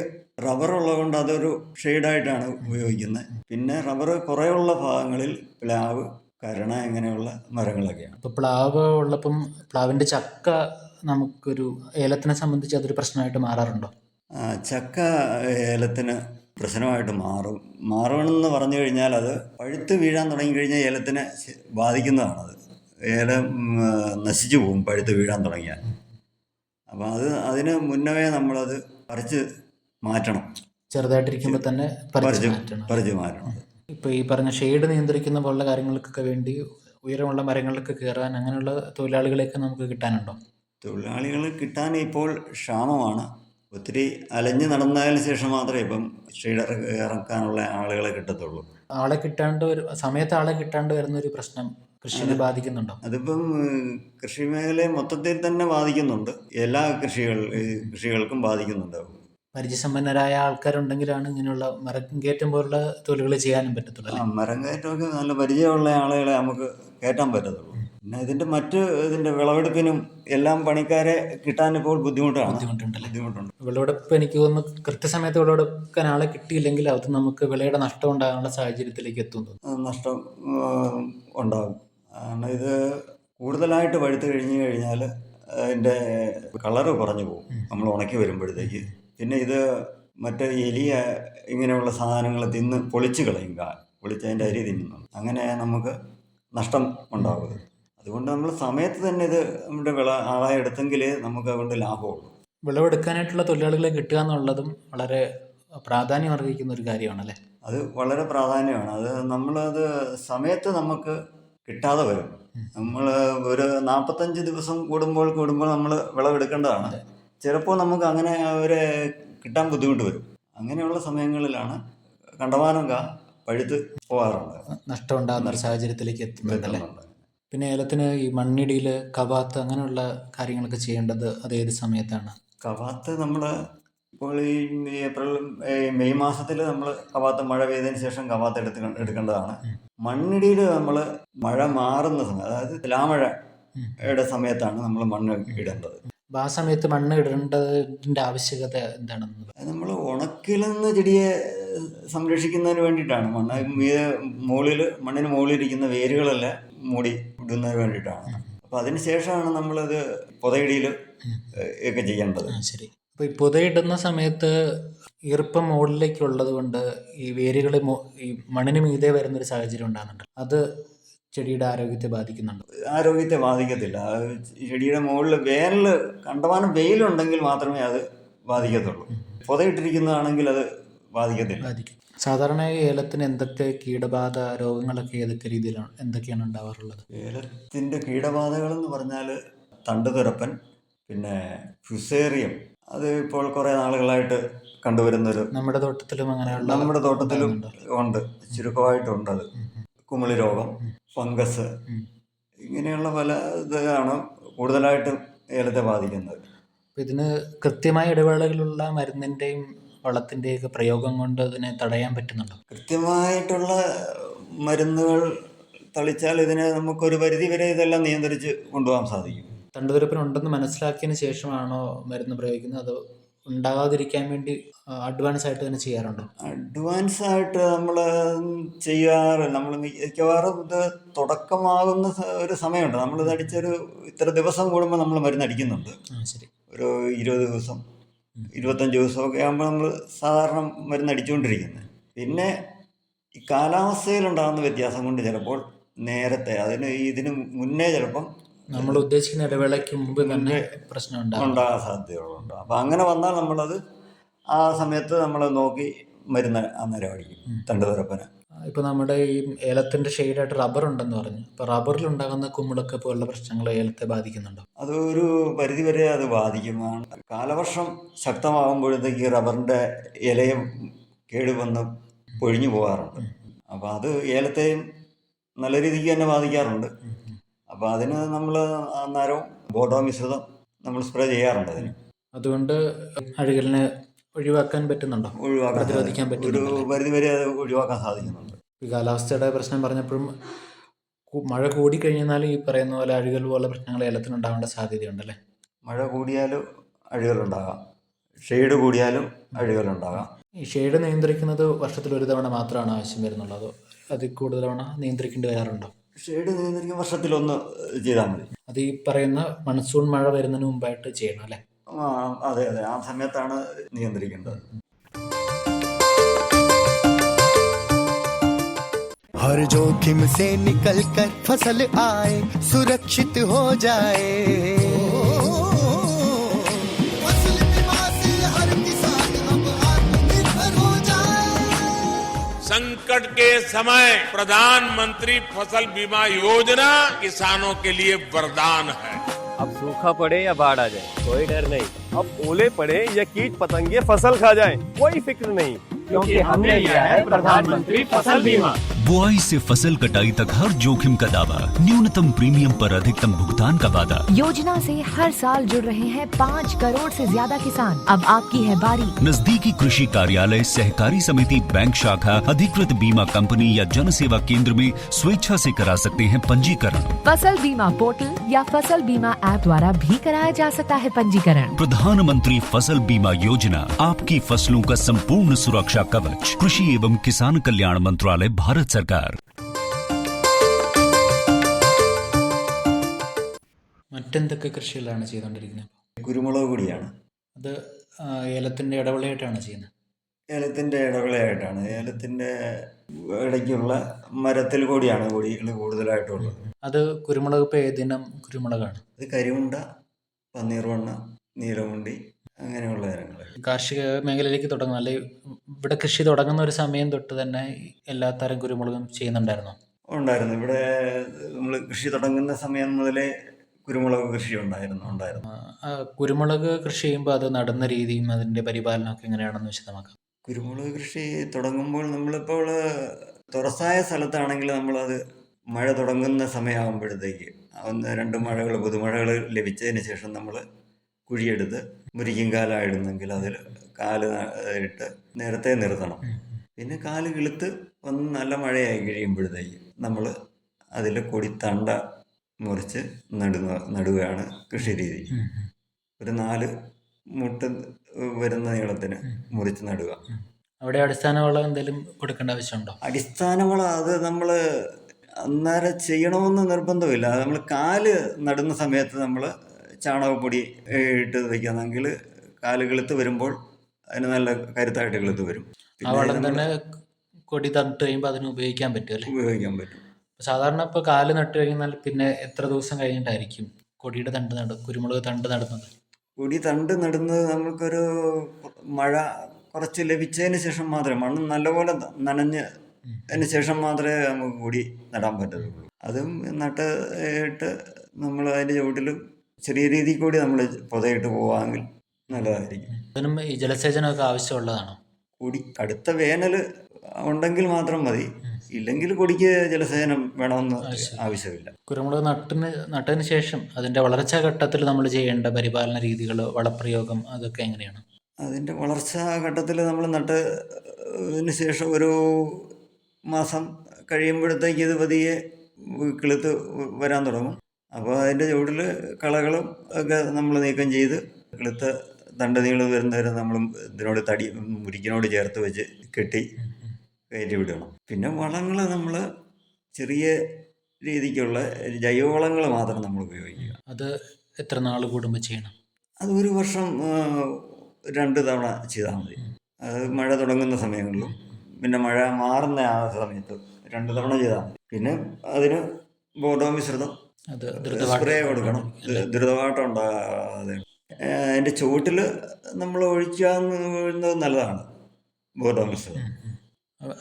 റബ്ബറുള്ളത് കൊണ്ട് അതൊരു ഷെയ്ഡായിട്ടാണ് ഉപയോഗിക്കുന്നത്. പിന്നെ റബ്ബർ കുറേയുള്ള ഭാഗങ്ങളിൽ പ്ലാവ്, കരണ ഇങ്ങനെയുള്ള മരങ്ങളൊക്കെയാണ്. ഇപ്പോൾ പ്ലാവ് ഉള്ളപ്പം പ്ലാവിൻ്റെ ചക്ക നമുക്കൊരു ഏലത്തിനെ സംബന്ധിച്ച് അതൊരു പ്രശ്നമായിട്ട് മാറാറുണ്ടോ? ചക്ക ഏലത്തിന് പ്രശ്നമായിട്ട് മാറുമെന്ന് പറഞ്ഞു കഴിഞ്ഞാൽ അത് പഴുത്ത് വീഴാൻ തുടങ്ങിക്കഴിഞ്ഞാൽ ഏലത്തിനെ ബാധിക്കുന്നതാണത്. ഏലം നശിച്ചു പോകും പഴുത്ത് വീഴാൻ തുടങ്ങിയാൽ. അപ്പോൾ അതിന് മുന്നമേ നമ്മളത് പറിച്ച് മാറ്റണം. ചെറുതായിട്ടിരിക്കുമ്പോൾ തന്നെ പറിച്ച് മാറ്റണം. പറിച്ച് മാറ്റണം. ഇപ്പോൾ ഈ പറഞ്ഞ ഷെയ്ഡ് നിയന്ത്രിക്കുന്ന പോലുള്ള കാര്യങ്ങൾക്കൊക്കെ വേണ്ടി ഉയരമുള്ള മരങ്ങളിലൊക്കെ കയറാൻ അങ്ങനെയുള്ള തൊഴിലാളികളെയൊക്കെ നമുക്ക് കിട്ടാനുണ്ടോ? തൊഴിലാളികൾ കിട്ടാൻ ഇപ്പോൾ ക്ഷാമമാണ്. ഒത്തിരി അലഞ്ഞ് നടന്നതിന് ശേഷം മാത്രമേ ഇപ്പം ഷെയ്ഡ് ഇറക്കാനുള്ള ആളുകളെ കിട്ടത്തുള്ളൂ. ആളെ കിട്ടാണ്ട് സമയത്ത് ആളെ കിട്ടാണ്ട് വരുന്നൊരു പ്രശ്നം കൃഷിയെ ബാധിക്കുന്നുണ്ടോ? അതിപ്പം കൃഷി മേഖലയെ മൊത്തത്തിൽ തന്നെ ബാധിക്കുന്നുണ്ട്. എല്ലാ കൃഷികൾക്കും ബാധിക്കുന്നുണ്ട്. പരിചയസമ്പന്നരായ ആൾക്കാരുണ്ടെങ്കിലാണ് ഇങ്ങനെയുള്ള മരം കയറ്റം പോലുള്ള തൊഴിലുകൾ ചെയ്യാനും പറ്റത്തുള്ളൂ. മരം കയറ്റമൊക്കെ നല്ല പരിചയമുള്ള ആളുകളെ നമുക്ക് കയറ്റാൻ പറ്റത്തുള്ളൂ. പിന്നെ ഇതിൻ്റെ വിളവെടുപ്പിനും എല്ലാം പണിക്കാരെ കിട്ടാൻ ഇപ്പോൾ ബുദ്ധിമുട്ടുണ്ട്. വിളവെടുപ്പ് എനിക്ക് തോന്നുന്നു കൃത്യസമയത്ത് വിളവെടുക്കാൻ ആളെ കിട്ടിയില്ലെങ്കിൽ അത് നമുക്ക് വിളയുടെ നഷ്ടം ഉണ്ടാകാനുള്ള സാഹചര്യത്തിലേക്ക് എത്തുന്നു. നഷ്ടം ഉണ്ടാകും. കാരണം ഇത് കൂടുതലായിട്ട് പഴുത്ത് കഴിഞ്ഞാൽ അതിൻ്റെ കളറ് കുറഞ്ഞു പോകും നമ്മൾ ഉണക്കി വരുമ്പോഴത്തേക്ക്. പിന്നെ ഇത് മറ്റേ എലിയ ഇങ്ങനെയുള്ള സാധനങ്ങൾ തിന്ന് പൊളിച്ച് കളയും. പൊളിച്ചതിൻ്റെ അരി തിന്നുന്നു. അങ്ങനെ നമുക്ക് നഷ്ടം ഉണ്ടാകുന്നത്. അതുകൊണ്ട് നമ്മൾ സമയത്ത് തന്നെ ഇത് നമ്മുടെ ആളെ എടുത്തെങ്കിലേ നമുക്ക് അതുകൊണ്ട് ലാഭമുള്ളൂ. വിളവെടുക്കാനായിട്ടുള്ള തൊഴിലാളികളെ കിട്ടുക എന്നുള്ളതും വളരെ പ്രാധാന്യം അർഹിക്കുന്ന ഒരു കാര്യമാണല്ലേ? അത് വളരെ പ്രാധാന്യമാണ്. നമ്മളത് സമയത്ത് നമുക്ക് കിട്ടാതെ വരും. നമ്മൾ ഒരു 45 ദിവസം കൂടുമ്പോൾ നമ്മൾ വിളവെടുക്കേണ്ടതാണ്. ചിലപ്പോൾ നമുക്ക് അങ്ങനെ അവരെ കിട്ടാൻ ബുദ്ധിമുട്ട് വരും. അങ്ങനെയുള്ള സമയങ്ങളിലാണ് കണ്ടമാനം പഴുത്ത് പോകാറുണ്ട്. നഷ്ടം ഉണ്ടാകുന്ന ഒരു സാഹചര്യത്തിലേക്ക് എത്തുന്നുണ്ടല്ലേ? പിന്നെ ഏലത്തിന് ഈ മണ്ണിടിയിൽ, കവാത്ത് അങ്ങനെയുള്ള കാര്യങ്ങളൊക്കെ ചെയ്യേണ്ടത് അത് ഏത് സമയത്താണ്? കവാത്ത് നമ്മൾ ഇപ്പോൾ ഈ മെയ് മാസത്തിൽ നമ്മൾ കവാത്ത് മഴ പെയ്തതിന് ശേഷം കവാത്ത് എടുക്കേണ്ടതാണ്. മണ്ണിടിയിൽ നമ്മൾ മഴ മാറുന്ന സമയം, അതായത് തുലാമഴയുടെ സമയത്താണ് നമ്മൾ മണ്ണ് ഇടേണ്ടത്. ആ സമയത്ത് മണ്ണ് ഇടേണ്ടതിൻ്റെ ആവശ്യകത എന്താണെന്ന്? നമ്മൾ ഉണക്കിൽ നിന്ന് ചെടിയെ സംരക്ഷിക്കുന്നതിന് വേണ്ടിയിട്ടാണ്. മണ്ണിന് മുകളിലിരിക്കുന്ന വേരുകളെല്ലാം മൂടി ഇടുന്നതിന് വേണ്ടിയിട്ടാണ്. അപ്പോൾ അതിന് ശേഷമാണ് നമ്മളത് പുതയിടിയിൽ ഒക്കെ ചെയ്യേണ്ടത്. ശരി. അപ്പോൾ ഈ പുതയിടുന്ന സമയത്ത് ഈർപ്പം മുകളിലേക്കുള്ളത് കൊണ്ട് ഈ വേരുകൾ ഈ മണ്ണിന് മീതെ വരുന്നൊരു സാഹചര്യം ഉണ്ടാകുന്നുണ്ട്. അത് ചെടിയുടെ ആരോഗ്യത്തെ ബാധിക്കുന്നുണ്ട്? ആരോഗ്യത്തെ ബാധിക്കത്തില്ല. ചെടിയുടെ മുകളിൽ വേനൽ കണ്ടമാനം വെയിലുണ്ടെങ്കിൽ മാത്രമേ അത് ബാധിക്കത്തുള്ളൂ. പുതയിട്ടിരിക്കുന്നതാണെങ്കിൽ അത് ബാധിക്കത്തില്ല. സാധാരണ ഏലത്തിന് എന്തൊക്കെ കീടബാധ രോഗങ്ങളൊക്കെ എന്തൊക്കെയാണ് ഉണ്ടാവാറുള്ളത്? ഏലത്തിൻ്റെ കീടബാധകളെന്ന് പറഞ്ഞാൽ തണ്ടുതുരപ്പൻ, പിന്നെ ഫുസേറിയം, അത് ഇപ്പോൾ കുറേ നാളുകളായിട്ട് കണ്ടുവരുന്നൊരു നമ്മുടെ തോട്ടത്തിലും ഉണ്ട്, ചുരുക്കമായിട്ടുണ്ട്. അത് കുമിളി രോഗം, ഫംഗസ്, ഇങ്ങനെയുള്ള പല ഇതാണ് കൂടുതലായിട്ടും ഏലത്തെ ബാധിക്കുന്നത്. ഇതിന് കൃത്യമായ ഇടവേളകളിലുള്ള മരുന്നിൻ്റെയും വളത്തിൻ്റെയൊക്കെ പ്രയോഗം കൊണ്ട് അതിനെ തടയാൻ പറ്റുന്നുണ്ടോ? കൃത്യമായിട്ടുള്ള മരുന്നുകൾ തളിച്ചാൽ ഇതിനെ നമുക്കൊരു പരിധി വരെ ഇതെല്ലാം നിയന്ത്രിച്ച് കൊണ്ടുപോകാൻ സാധിക്കും. തണ്ടുതുരപ്പനുണ്ടെന്ന് മനസ്സിലാക്കിയതിന് ശേഷമാണോ മരുന്ന് പ്രയോഗിക്കുന്നത്, അതോ ഉണ്ടാകാതിരിക്കാൻ വേണ്ടി അഡ്വാൻസ് ആയിട്ട് തന്നെ ചെയ്യാറുണ്ടോ? അഡ്വാൻസ് ആയിട്ട് നമ്മൾ ചെയ്യാറില്ല. നമ്മൾ മിക്കവാറും ഇത് തുടക്കമാകുന്ന ഒരു സമയമുണ്ട്. നമ്മളിത് അടിച്ചൊരു ഇത്ര ദിവസം കൂടുമ്പോൾ നമ്മൾ മരുന്ന് അടിക്കുന്നുണ്ട്. ശരി. ഒരു 20 ദിവസം 25 ദിവസമൊക്കെ ആകുമ്പോൾ നമ്മൾ സാധാരണ മരുന്ന് അടിച്ചുകൊണ്ടിരിക്കുന്നത്. പിന്നെ ഈ കാലാവസ്ഥയിലുണ്ടാകുന്ന വ്യത്യാസം കൊണ്ട് ചിലപ്പോൾ നേരത്തെ ഇതിന് മുന്നേ ചിലപ്പം നമ്മൾ ഉദ്ദേശിക്കുന്ന ഇടവേളയ്ക്ക് മുമ്പ് തന്നെ പ്രശ്നം ഉണ്ടാകാൻ സാധ്യതകളുണ്ട്. അപ്പോൾ അങ്ങനെ വന്നാൽ നമ്മളത് ആ സമയത്ത് നമ്മൾ നോക്കി മരുന്ന് അന്നേരം അടിക്കും തണ്ടുതുരപ്പന്. ഇപ്പോൾ നമ്മുടെ ഈ ഏലത്തിൻ്റെ ഷെയ്ഡായിട്ട് റബ്ബർ ഉണ്ടെന്ന് പറഞ്ഞു. ഇപ്പോൾ റബ്ബറിലുണ്ടാകുന്ന കുമിളൊക്കെ പോലുള്ള പ്രശ്നങ്ങൾ ഏലത്തെ ബാധിക്കുന്നുണ്ടോ? അതൊരു പരിധിവരെ അത് ബാധിക്കും. കാലവർഷം ശക്തമാകുമ്പോഴത്തേക്ക് റബ്ബറിൻ്റെ ഇലയും കേടുവന്ന് പൊഴിഞ്ഞു പോകാറുണ്ട്. അപ്പോൾ അത് ഏലത്തെയും നല്ല രീതിക്ക് തന്നെ ബാധിക്കാറുണ്ട്. അപ്പോൾ അതിന് നമ്മൾ അന്നേരം ബോഡോ മിശ്രിതം നമ്മൾ സ്പ്രേ ചെയ്യാറുണ്ട്. അതുകൊണ്ട് അഴുകലിനെ ഒഴിവാക്കാൻ പറ്റുന്നുണ്ടോ? പ്രതിരോധിക്കാൻ പറ്റും. ഒരു പരിധിവരെ അത് ഒഴിവാക്കാൻ സാധിക്കുന്നുണ്ട്. ഈ കാലാവസ്ഥയുടെ പ്രശ്നം പറഞ്ഞപ്പോഴും മഴ കൂടിക്കഴിഞ്ഞാൽ ഈ പറയുന്ന പോലെ അഴുകൽ പോലെ പ്രശ്നങ്ങൾ ഏലത്തിനുണ്ടാകേണ്ട സാധ്യതയുണ്ടല്ലേ? മഴ കൂടിയാലും അഴുകലുണ്ടാകാം, ഷെയ്ഡ് കൂടിയാലും അഴുകലുണ്ടാകാം. ഈ ഷെയ്ഡ് നിയന്ത്രിക്കുന്നത് വർഷത്തിൽ ഒരു തവണ മാത്രമാണ് ആവശ്യം വരുന്നുള്ളൂ, അതോ അതിൽ കൂടുതൽ തവണ നിയന്ത്രിക്കേണ്ടി വരാറുണ്ടോ? ഷെയ്ഡ് നിയന്ത്രിക്കാൻ വർഷത്തിലൊന്ന് ചെയ്താൽ മതി. അത് ഈ പറയുന്ന മൺസൂൺ മഴ വരുന്നതിന് മുമ്പായിട്ട് ചെയ്യണം അല്ലേ? അതെ, ആ സമയത്താണ് നിയന്ത്രിക്കേണ്ടത്. हर जोखिम से निकल कर फसल आए, सुरक्षित हो जाए, संकट के समय प्रधानमंत्री फसल बीमा योजना किसानों के लिए वरदान है। अब सूखा पड़े या बाढ़ आ जाए कोई डर नहीं। अब ओले पड़े या कीट पतंगे फसल खा जाए कोई फिक्र नहीं, क्योंकि हमने लिया है प्रधानमंत्री फसल बीमा। बुआई से फसल कटाई तक हर जोखिम का दावा, न्यूनतम प्रीमियम पर अधिकतम भुगतान का वादा। योजना से हर साल जुड़ रहे हैं 5 करोड़ से ज्यादा किसान। अब आपकी है बारी। नजदीकी कृषि कार्यालय, सहकारी समिति, बैंक शाखा, अधिकृत बीमा कंपनी या जन सेवा केंद्र में स्वेच्छा से करा सकते हैं पंजीकरण। फसल बीमा पोर्टल या फसल बीमा ऐप द्वारा भी कराया जा सकता है पंजीकरण। प्रधानमंत्री फसल बीमा योजना, आपकी फसलों का संपूर्ण सुरक्षा कवच। कृषि एवं किसान कल्याण मंत्रालय, भारत सरकार। മറ്റെന്തൊക്കെ കൃഷികളാണ് ചെയ്തുകൊണ്ടിരിക്കുന്നത്? കുരുമുളക് കൂടിയാണ്. അത് ഏലത്തിൻ്റെ ഇടവിളയായിട്ടാണ് ചെയ്യുന്നത്. ഏലത്തിൻ്റെ ഇടവിളയായിട്ടാണ്. ഏലത്തിൻ്റെ ഇടയ്ക്കുള്ള മരത്തിൽ കൂടിയാണ് കൊടികൾ കൂടുതലായിട്ടുള്ളത്. അത് കുരുമുളക് ഇപ്പോൾ ഏതിനം കുരുമുളകാണ്? അത് കരിമുണ്ട, പന്നീർവണ്ണ, നീലമുണ്ടി, അങ്ങനെയുള്ള ഇനങ്ങൾ. കാർഷിക മേഖലയിലേക്ക് തുടങ്ങുന്നു, അല്ലെങ്കിൽ ഇവിടെ കൃഷി തുടങ്ങുന്ന ഒരു സമയം തൊട്ട് തന്നെ എല്ലാ തരം കുരുമുളകും ചെയ്യുന്നുണ്ടായിരുന്നോ? ഉണ്ടായിരുന്നു. ഇവിടെ നമ്മൾ കൃഷി തുടങ്ങുന്ന സമയം മുതലേ കുരുമുളക് കൃഷി ഉണ്ടായിരുന്നു. കുരുമുളക് കൃഷി ചെയ്യുമ്പോൾ അത് നടുന്ന രീതിയും അതിൻ്റെ പരിപാലനമൊക്കെ എങ്ങനെയാണെന്ന് വിശദമാക്കാം. കുരുമുളക് കൃഷി തുടങ്ങുമ്പോൾ നമ്മളിപ്പോൾ തുറസായ സ്ഥലത്താണെങ്കിൽ നമ്മളത് മഴ തുടങ്ങുന്ന സമയമാകുമ്പോഴത്തേക്ക് 1-2 മഴകൾ, പുതുമഴകൾ ലഭിച്ചതിന് ശേഷം നമ്മൾ കുഴിയെടുത്ത് മുരിക്കും കാലായിടുന്നെങ്കിൽ അതിൽ കാല് ഇട്ട് നേരത്തെ നിർത്തണം. പിന്നെ കാല് കിളുത്ത് ഒന്ന് നല്ല മഴയായി കഴിയുമ്പോഴത്തേക്ക് നമ്മൾ അതിൽ കൊടിത്തണ്ട മുറിച്ച് നടുകയാണ് കൃഷി രീതി. ഒരു 4 മുട്ട് വരുന്ന നീളത്തിന് മുറിച്ച് നടുക. അവിടെ അടിസ്ഥാന വളം എന്തെങ്കിലും കൊടുക്കേണ്ട ആവശ്യമുണ്ടോ? അടിസ്ഥാന വളം അത് നമ്മൾ അന്നേരം ചെയ്യണമെന്ന് നിർബന്ധമില്ല. അത് നമ്മൾ കാല് നടുന്ന സമയത്ത് നമ്മൾ ചാണകപ്പൊടി ഇട്ട് വയ്ക്കുകയാണെങ്കിൽ കാല് കിളുത്ത് വരുമ്പോൾ അതിന് നല്ല കരുത്തായിട്ട് കിളുത്ത് വരും. ആ വളം തന്നെ കൊടി നട്ട് കഴിയുമ്പോൾ അതിന് ഉപയോഗിക്കാൻ പറ്റും അല്ലേ? ഉപയോഗിക്കാൻ പറ്റും. സാധാരണ ഇപ്പോൾ കാല് നട്ട് കഴിഞ്ഞാൽ പിന്നെ എത്ര ദിവസം കഴിഞ്ഞിട്ടായിരിക്കും കൊടിയുടെ കുരുമുളക് തണ്ട് നടുന്നത്? കൊടി തണ്ട് നടുന്നത് നമുക്കൊരു മഴ കുറച്ച് ലഭിച്ചതിന് ശേഷം മാത്രമേ, മണ്ണ് നല്ലപോലെ നനഞ്ഞതിന് ശേഷം മാത്രമേ നമുക്ക് കൊടി നടാൻ പറ്റത്തുള്ളൂ. അതും നട്ടിട്ട് നമ്മൾ അതിൻ്റെ ചുവട്ടിലും ചെറിയ രീതിയിൽ കൂടി നമ്മൾ പുതയിട്ട് പോവാമെങ്കിൽ നല്ലതായിരിക്കും. അതിനും ഈ ജലസേചനമൊക്കെ ആവശ്യമുള്ളതാണോ? കൊടി കടുത്ത വേനൽ ഉണ്ടെങ്കിൽ മാത്രം മതി, ഇല്ലെങ്കിൽ കൊടിക്ക് ജലസേചനം വേണമെന്ന് ആവശ്യമില്ല. കുരുമുളക് നട്ടതിന് ശേഷം അതിൻ്റെ വളർച്ചാ ഘട്ടത്തിൽ നമ്മൾ ചെയ്യേണ്ട പരിപാലന രീതികൾ, വളപ്രയോഗം, അതൊക്കെ എങ്ങനെയാണ്? അതിൻ്റെ വളർച്ചാ ഘട്ടത്തിൽ നമ്മൾ നട്ടതിന് ശേഷം ഒരു മാസം കഴിയുമ്പോഴത്തേക്ക് ഇത് പതിയെ കിളുത്ത് വരാൻ തുടങ്ങും. അപ്പോൾ അതിൻ്റെ ചുവട്ടിൽ കളകളും ഒക്കെ നമ്മൾ നീക്കം ചെയ്ത് കിളുത്ത തണ്ട് നീളം വരുന്നവരെ നമ്മൾ ഇതിനോട് മുരിക്കിനോട് ചേർത്ത് വെച്ച് കെട്ടി കയറ്റി വിടണം. പിന്നെ വളങ്ങൾ നമ്മൾ ചെറിയ രീതിക്കുള്ള ജൈവവളങ്ങൾ മാത്രം നമ്മൾ ഉപയോഗിക്കുക. അത് എത്ര നാൾ കൂടുമ്പോൾ ചെയ്യണം? അത് 1 വർഷം 2 തവണ ചെയ്താൽ മതി. അത് മഴ തുടങ്ങുന്ന സമയങ്ങളിലും പിന്നെ മഴ മാറുന്ന ആ സമയത്ത് 2 തവണ ചെയ്താൽ മതി. പിന്നെ അതിന് ബോർഡോ മിശ്രിതം സ്പ്രേ കൊടുക്കണം, ദ്രുതവാട്ടം ഉണ്ടാകാതെ. അതിൻ്റെ ചുവട്ടിൽ നമ്മൾ ഒഴിക്കാവുന്നത് നല്ലതാണ് ബോർഡോ മിശ്രിതം.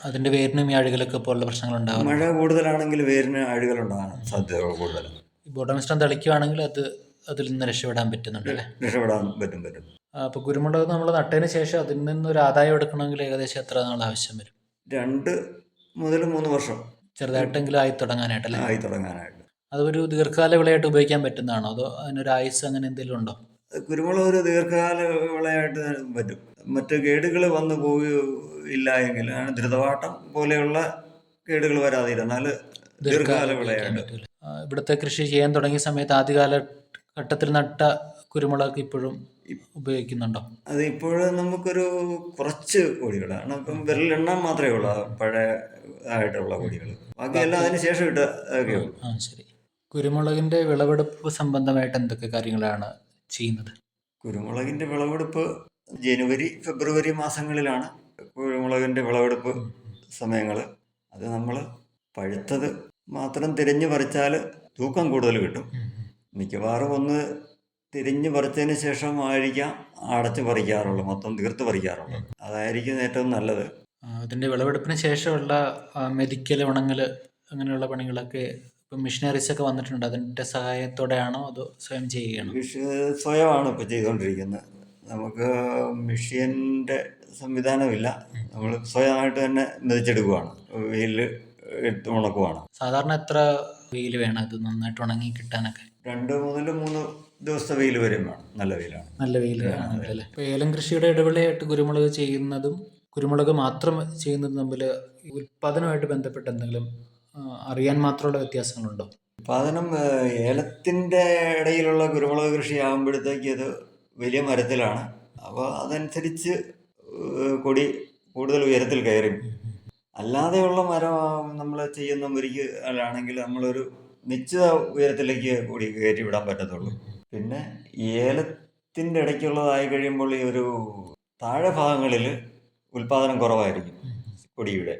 അതിൻ്റെ വേരിനും ഈ അഴുകലൊക്കെ പോലുള്ള പ്രശ്നങ്ങളുണ്ടാകും. മഴ കൂടുതലാണെങ്കിൽ വേരിന് അഴുകലുണ്ടാകാൻ സാധ്യത കൂടുതലാണ്. ബോർഡോ മിശ്രിതം തളിക്കുകയാണെങ്കിൽ അതിൽ നിന്ന് രക്ഷപ്പെടാൻ പറ്റുന്നുണ്ട് അല്ലേ? രക്ഷപ്പെടാൻ പറ്റും. അപ്പോൾ കുരുമുളക് നമ്മൾ നട്ടതിന് ശേഷം അതിൽ നിന്നൊരു ആദായം എടുക്കണമെങ്കിൽ ഏകദേശം എത്ര നാൾ ആവശ്യം വരും? 2 മുതൽ 3 വർഷം ചെറുതായിട്ടെങ്കിലും ആയി തുടങ്ങാനായിട്ടല്ലേ? ആയി തുടങ്ങാനായിട്ട്. അതൊരു ദീർഘകാല വിളയായിട്ട് ഉപയോഗിക്കാൻ പറ്റുന്നതാണോ, അതോ അതിനൊരു ആയുസ് അങ്ങനെ എന്തെങ്കിലും ഉണ്ടോ? കുരുമുളക് ഒരു ദീർഘകാല വിളയായിട്ട് പറ്റും. മറ്റ് കേടുകൾ വന്നു പോയില്ല എങ്കിൽ, ദ്രുതവാട്ടം പോലെയുള്ള കേടുകൾ വരാതിരുന്നാൽ ദീർഘകാല വിളയായിട്ട്. ഇവിടുത്തെ കൃഷി ചെയ്യാൻ തുടങ്ങിയ സമയത്ത് ആദ്യകാല ഘട്ടത്തിൽ നട്ട കുരുമുളക് ഇപ്പോഴും ഉപയോഗിക്കുന്നുണ്ടോ? അത് ഇപ്പോഴും നമുക്കൊരു കുറച്ച് കൊടികളാണ്, ഇപ്പം വിരലെണ്ണാൻ മാത്രമേ ഉള്ളൂ പഴയ ആയിട്ടുള്ള കൊടികൾ. ബാക്കിയെല്ലാം അതിന് ശേഷം ഇട്ടൊക്കെ ഉള്ളൂ. ശരി. കുരുമുളകിൻ്റെ വിളവെടുപ്പ് സംബന്ധമായിട്ട് എന്തൊക്കെ കാര്യങ്ങളാണ് ചെയ്യുന്നത്? കുരുമുളകിൻ്റെ വിളവെടുപ്പ് ജനുവരി ഫെബ്രുവരി മാസങ്ങളിലാണ് കുരുമുളകിൻ്റെ വിളവെടുപ്പ് സമയങ്ങൾ. അത് നമ്മൾ പഴുത്തത് മാത്രം തിരഞ്ഞു പറിച്ചാൽ തൂക്കം കൂടുതൽ കിട്ടും. മിക്കവാറും ഒന്ന് തിരിഞ്ഞ് പറിച്ചതിന് ശേഷം ആയിരിക്കാം അടച്ച് പറിക്കാറുള്ളത്, മൊത്തം തീർത്ത് പറിക്കാറുള്ളത്. അതായിരിക്കും ഏറ്റവും നല്ലത്. അതിൻ്റെ വിളവെടുപ്പിന് ശേഷമുള്ള മെതിക്കൽ, ഉണങ്ങൽ അങ്ങനെയുള്ള പണികളൊക്കെ ഇപ്പം മെഷീനറീസൊക്കെ വന്നിട്ടുണ്ട്. അതിൻ്റെ സഹായത്തോടെയാണോ അതോ സ്വയം ചെയ്യുകയാണോ? സ്വയമാണ് ഇപ്പോൾ ചെയ്തുകൊണ്ടിരിക്കുന്നത്. നമുക്ക് മെഷീൻ്റെ സംവിധാനമില്ല. നമ്മൾ സ്വയമായിട്ട് തന്നെ മെതിച്ചെടുക്കുകയാണ്, വെയിൽ എടുത്ത് ഉണക്കുവാണ്. സാധാരണ എത്ര വെയിൽ വേണം ഇത് നന്നായിട്ട് ഉണങ്ങി കിട്ടാനൊക്കെ? 2 മുതൽ 3 ദിവസത്തെ വെയിൽ വരെയും വേണം. നല്ല വെയിലാണ്. നല്ല വെയിൽ ആണല്ലേ. ഇപ്പോൾ ഏലം കൃഷിയുടെ ഇടവിളയായിട്ട് കുരുമുളക് ചെയ്യുന്നതും കുരുമുളക് മാത്രം ചെയ്യുന്നതും തമ്മിൽ ഉൽപ്പാദനമായിട്ട് ബന്ധപ്പെട്ട് എന്തെങ്കിലും അറിയാൻ മാത്രമുള്ള വ്യത്യാസങ്ങളുണ്ടോ? ഉൽപ്പാദനം ഏലത്തിൻ്റെ ഇടയിലുള്ള കുരുമുളക് കൃഷി ആകുമ്പോഴത്തേക്ക് അത് വലിയ മരത്തിലാണ്. അപ്പോൾ അതനുസരിച്ച് കൊടി കൂടുതൽ ഉയരത്തിൽ കയറി. അല്ലാതെയുള്ള മരം നമ്മൾ ചെയ്യുന്ന മുരിക്കാണെങ്കിൽ നമ്മളൊരു നിശ്ചിത ഉയരത്തിലേക്ക് കൊടി കയറ്റി വിടാൻ പറ്റത്തുള്ളൂ. പിന്നെ ഏലത്തിൻ്റെ ഇടയ്ക്കുള്ളതായി കഴിയുമ്പോൾ ഈ ഒരു താഴെ ഭാഗങ്ങളിൽ ഉൽപ്പാദനം കുറവായിരിക്കും. കൊടിയുടെ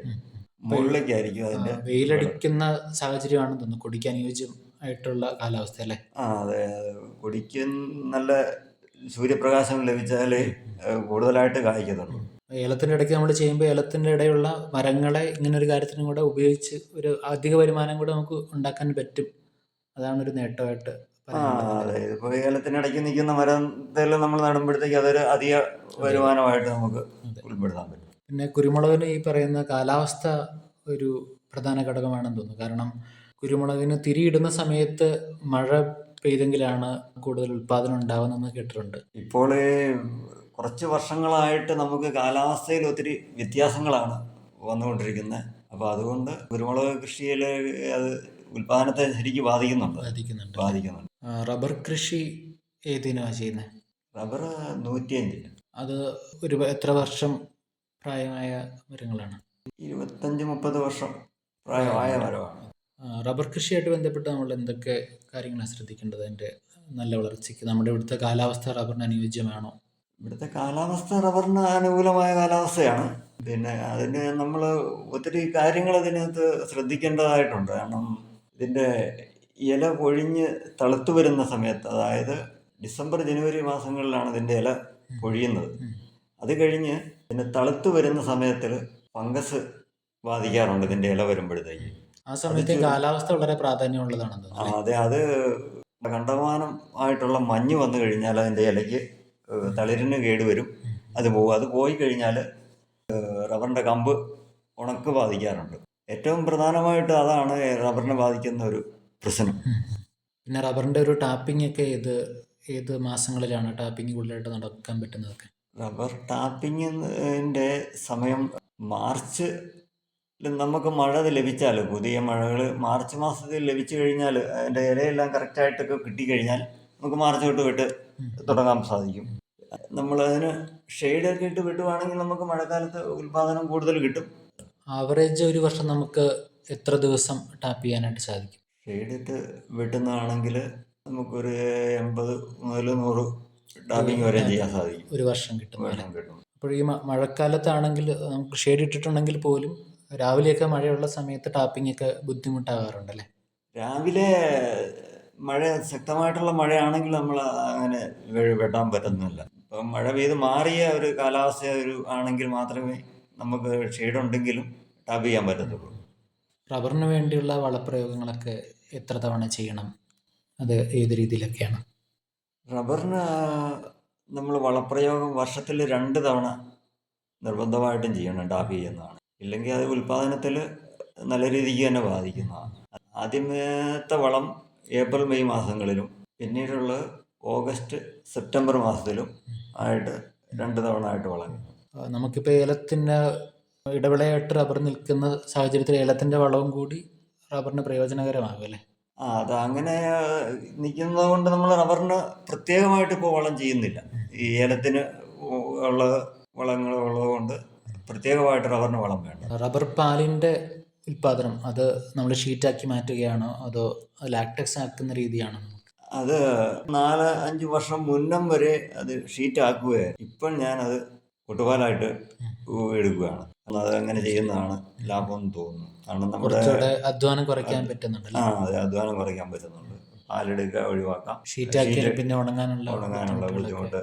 മുകളിലേക്കായിരിക്കും അതിൻ്റെ. വെയിലടിക്കുന്ന സാഹചര്യമാണെന്ന് തോന്നുന്നു കൊടിക്ക് അനുയോജ്യമായിട്ടുള്ള കാലാവസ്ഥ അല്ലേ? അതെ. കൊടിക്ക് നല്ല സൂര്യപ്രകാശം ലഭിച്ചാലേ കൂടുതലായിട്ട് കായ്ക്കത്തുള്ളൂ. ഏലത്തിൻ്റെ ഇടയ്ക്ക് നമ്മൾ ചെയ്യുമ്പോൾ ഏലത്തിൻ്റെ ഇടയിലുള്ള മരങ്ങളെ ഇങ്ങനൊരു കാര്യത്തിനും കൂടെ ഉപയോഗിച്ച് ഒരു അധിക വരുമാനം കൂടെ നമുക്ക് ഉണ്ടാക്കാൻ പറ്റും. അതാണ് ഒരു നേട്ടമായിട്ട്. അതെ. ഇതിപ്പോൾ ഏലത്തിനിടയ്ക്ക് നിൽക്കുന്ന മരത്തിൽ നമ്മൾ നടുമ്പോഴത്തേക്ക് അതൊരു അധിക വരുമാനമായിട്ട് നമുക്ക് ഉൾപ്പെടുത്താൻ പറ്റും. പിന്നെ കുരുമുളകിന് ഈ പറയുന്ന കാലാവസ്ഥ ഒരു പ്രധാന ഘടകമാണെന്ന് തോന്നുന്നു. കാരണം കുരുമുളകിന് തിരിയിടുന്ന സമയത്ത് മഴ പെയ്തെങ്കിലാണ് കൂടുതൽ ഉൽപ്പാദനം ഉണ്ടാകുന്നതെന്ന് കേട്ടിട്ടുണ്ട്. ഇപ്പോൾ കുറച്ച് വർഷങ്ങളായിട്ട് നമുക്ക് കാലാവസ്ഥയിൽ ഒത്തിരി വ്യത്യാസങ്ങളാണ് വന്നുകൊണ്ടിരിക്കുന്നത്. അപ്പോൾ അതുകൊണ്ട് കുരുമുളക് കൃഷിയിൽ അത് ഉൽപ്പാദനത്തെ ശരിക്കും ബാധിക്കുന്നുണ്ട്. റബ്ബർ കൃഷി ഏതിനാണ് ചെയ്യുന്നത്? റബ്ബർ 105. അത് ഒരു എത്ര വർഷം പ്രായമായ മരങ്ങളാണ്? 25-30 വർഷം പ്രായമായ മരമാണ്. റബ്ബർ കൃഷിയായിട്ട് ബന്ധപ്പെട്ട് നമ്മൾ എന്തൊക്കെ കാര്യങ്ങളാണ് ശ്രദ്ധിക്കേണ്ടത്? അതിൻ്റെ നല്ല വളർച്ചയ്ക്ക് നമ്മുടെ ഇവിടുത്തെ കാലാവസ്ഥ റബ്ബറിന് അനുയോജ്യമാണോ? ഇവിടുത്തെ കാലാവസ്ഥ റബ്ബറിന് അനുകൂലമായ കാലാവസ്ഥയാണ്. പിന്നെ അതിന് നമ്മൾ ഒത്തിരി കാര്യങ്ങൾ അതിനകത്ത് ശ്രദ്ധിക്കേണ്ടതായിട്ടുണ്ട്. കാരണം ഇതിൻ്റെ ഇല പൊഴിഞ്ഞ് തളുത്തു വരുന്ന സമയത്ത്, അതായത് ഡിസംബർ ജനുവരി മാസങ്ങളിലാണ് ഇതിൻ്റെ ഇല പൊഴിയുന്നത്. അത് കഴിഞ്ഞ് പിന്നെ തളുത്തു വരുന്ന സമയത്തിൽ ഫംഗസ് ബാധിക്കാറുണ്ട് ഇതിൻ്റെ ഇല വരുമ്പോഴത്തേക്ക്. ആ സമയത്ത് കാലാവസ്ഥ വളരെ പ്രാധാന്യമുള്ളതാണെന്ന്. അതെ. അത് കണ്ടമാനം ആയിട്ടുള്ള മഞ്ഞ് വന്നു കഴിഞ്ഞാൽ അതിൻ്റെ ഇലയ്ക്ക് തളിരിന് കേടുവരും. അത് പോകും. അത് പോയി കഴിഞ്ഞാൽ റബ്ബറിൻ്റെ കമ്പ് ഉണക്ക് ബാധിക്കാറുണ്ട്. ഏറ്റവും പ്രധാനമായിട്ട് അതാണ് റബ്ബറിനെ ബാധിക്കുന്ന ഒരു പ്രശ്നം. പിന്നെ റബ്ബറിൻ്റെ ഒരു ടാപ്പിംഗ് ഒക്കെ ഏത് മാസങ്ങളിലാണ് ടാപ്പിംഗ് കൂടുതലായിട്ട് നടക്കാൻ പറ്റുന്നതൊക്കെ? റബ്ബർ ടാപ്പിങ്ങിൻ്റെ സമയം മാർച്ച്. നമുക്ക് മഴ ലഭിച്ചാൽ, പുതിയ മഴകൾ മാർച്ച് മാസത്തിൽ ലഭിച്ചു കഴിഞ്ഞാൽ അതിൻ്റെ ഇലയെല്ലാം കറക്റ്റായിട്ടൊക്കെ കിട്ടിക്കഴിഞ്ഞാൽ നമുക്ക് മാർച്ച് തൊട്ട് വിട്ട് തുടങ്ങാൻ സാധിക്കും. നമ്മളതിന് ഷെയ്ഡൊക്കെ ഇട്ട് വെട്ടുവാണെങ്കിൽ നമുക്ക് മഴക്കാലത്ത് ഉൽപ്പാദനം കൂടുതൽ കിട്ടും. ആവറേജ് ഒരു വർഷം നമുക്ക് എത്ര ദിവസം ടാപ്പ് ചെയ്യാനായിട്ട് സാധിക്കും? ഷെയ്ഡിട്ട് വെട്ടുന്നതാണെങ്കിൽ നമുക്കൊരു 80 മുതൽ 100 ടാപ്പിംഗ് വരെ ചെയ്യാൻ സാധിക്കും. ഒരു വർഷം കിട്ടും. അപ്പോൾ ഈ മഴക്കാലത്താണെങ്കിൽ നമുക്ക് ഷെയ്ഡ് ഇട്ടിട്ടുണ്ടെങ്കിൽ പോലും രാവിലെയൊക്കെ മഴയുള്ള സമയത്ത് ടാപ്പിംഗ് ഒക്കെ ബുദ്ധിമുട്ടാകാറുണ്ടല്ലേ? രാവിലെ മഴ ശക്തമായിട്ടുള്ള മഴയാണെങ്കിൽ നമ്മൾ അങ്ങനെ വെട്ടാൻ പറ്റുന്നില്ല. ഇപ്പം മഴ പെയ്ത് മാറിയ ഒരു കാലാവസ്ഥ ആണെങ്കിൽ മാത്രമേ നമുക്ക് ഷെയ്ഡുണ്ടെങ്കിലും ടാപ്പ് ചെയ്യാൻ പറ്റത്തുള്ളൂ. റബ്ബറിന് വേണ്ടിയുള്ള വളപ്രയോഗങ്ങളൊക്കെ എത്ര തവണ ചെയ്യണം? അത് ഏത് രീതിയിലൊക്കെയാണ്? റബ്ബറിന് നമ്മൾ വളപ്രയോഗം വർഷത്തിൽ 2 തവണ നിർബന്ധമായിട്ടും ചെയ്യണം. ടാപ്പ് ചെയ്യുന്നതാണ്. ഇല്ലെങ്കിൽ അത് ഉൽപ്പാദനത്തിൽ നല്ല രീതിക്ക് തന്നെ ബാധിക്കുന്നതാണ്. ആദ്യമത്തെ വളം ഏപ്രിൽ മെയ് മാസങ്ങളിലും പിന്നീടുള്ള ഓഗസ്റ്റ് സെപ്റ്റംബർ മാസത്തിലും ആയിട്ട് 2 തവണ ആയിട്ട് വളം. നമുക്കിപ്പോൾ ഏലത്തിൻ്റെ ഇടവിളയായിട്ട് റബ്ബർ നിൽക്കുന്ന സാഹചര്യത്തിൽ ഏലത്തിൻ്റെ വളവും കൂടി റബ്ബറിന് പ്രയോജനകരമാകും അല്ലേ? അത് അങ്ങനെ നിൽക്കുന്നത് കൊണ്ട് നമ്മൾ റബ്ബറിന് പ്രത്യേകമായിട്ട് ഇപ്പോൾ വളം ചെയ്യുന്നില്ല. ഈ ഏലത്തിന് ഉള്ള വളങ്ങൾ ഉള്ളത് കൊണ്ട് പ്രത്യേകമായിട്ട് റബ്ബറിന് വളം വേണ്ട. റബ്ബർ പാലിൻ്റെ ഉൽപ്പാദനം അത് നമ്മൾ ഷീറ്റാക്കി മാറ്റുകയാണോ അതോ ലാക്ടെക്സ് ആക്കുന്ന രീതിയാണോ? അത് 4-5 വർഷം മുന്നം വരെ അത് ഷീറ്റാക്കുകയായിരുന്നു. ഇപ്പം ഞാനത് ഒട്ടുപാലായിട്ട് എടുക്കുകയാണ്. അത് അങ്ങനെ ചെയ്യുന്നതാണ് ലാഭം എന്ന് തോന്നുന്നു. കാരണം നമ്മുടെ അധ്വാനം കുറയ്ക്കാൻ പറ്റുന്നുണ്ട്. അതെ, അധ്വാനം കുറയ്ക്കാൻ പറ്റുന്നുണ്ട്. പാലെടുക്കുക ഒഴിവാക്കാം. ഷീറ്റാക്കി പിന്നെ ഉണങ്ങാനുള്ള ബുദ്ധിമുട്ട്.